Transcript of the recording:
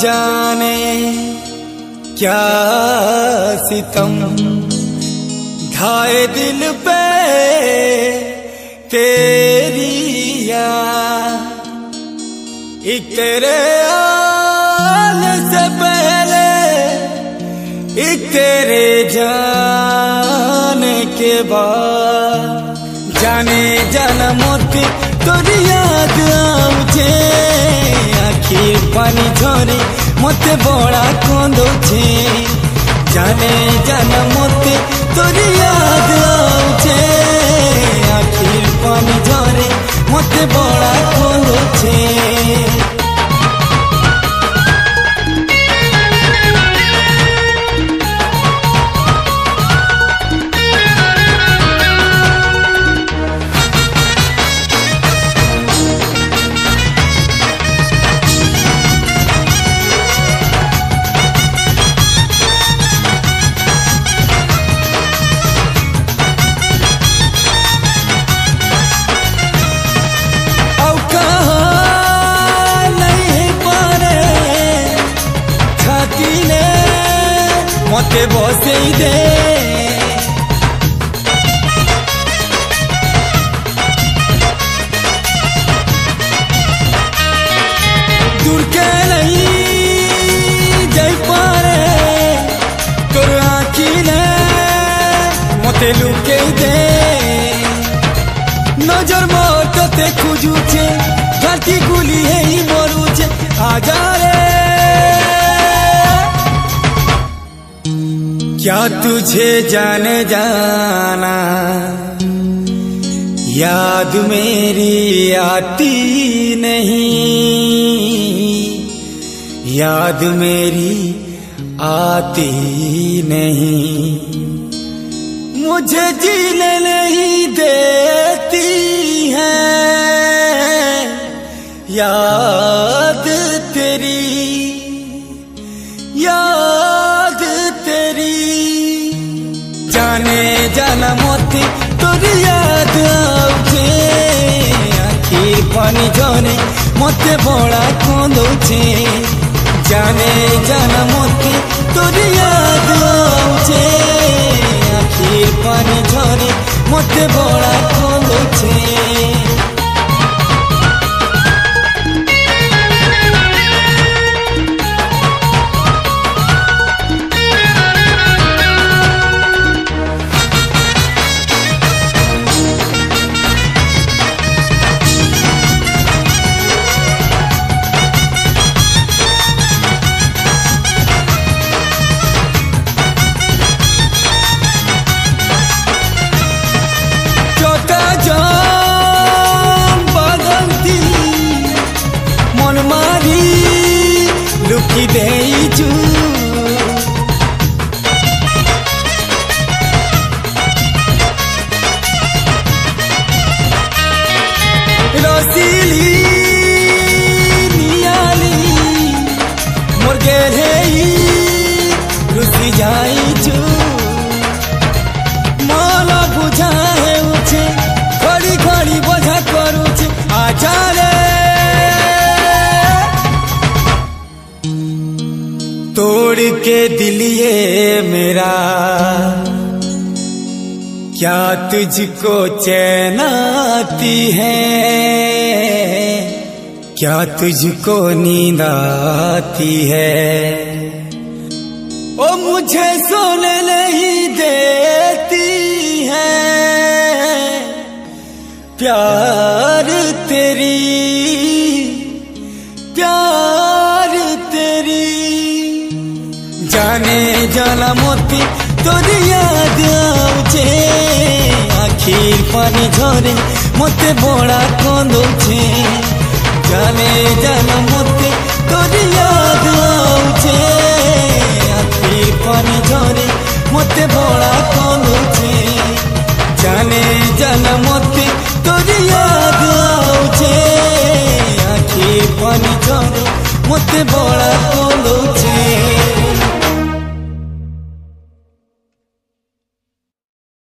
जाने क्या सितम ढाए दिल पे तेरी याद। एक तेरे आने से पहले एक तेरे जाने के बाद जाने जाना मोती तोरी याद आउछे। आखिर पानी झरे मते बड़ा कंदुछे जाने जाना मोते तोरी याद आउछे। आखिर पानी झरे मते बड़ा कंदुछे। मते बसे दे दूर के नहीं जाई पारे तोर आँखी ने मते लुके दे। नजर मोटते खुजुचे घाटी गुली है ही मरुचे आजा रे। क्या तुझे जाने जाना याद मेरी आती नहीं। याद मेरी आती नहीं मुझे जीने नहीं देती है याद तेरी। याद तेरी जाने जाना मोती तोरी याद आउछे। आखिर पानी झरे मते बड़ा कंदुछे जाने जाना मोती तोरी याद आउछे। आखिर पानी झरे मते बड़ा कंदुछे। लुकी देइछु रसीली नियाली मोर गेले रुसी जाइछु। मन बुझाए उछे खड़ी खड़ी बोझा करूछे आजा रे। तोड़ के दिलिए मेरा क्या तुझको चैन आती है। क्या तुझको नींद आती है। ओ मुझे सोने नहीं देती है प्यार तेरी जाने जाला मोती तोरी याद आउचे आखिर पानी झरे मते बड़ा कंदुचे जाने जाला मोती तोरी याद आउचे आखिर पानी झरे मते बड़ा कंदुचे जाने जाला मोती तोरी याद आउचे आखिर पानी झरे मते बड़ा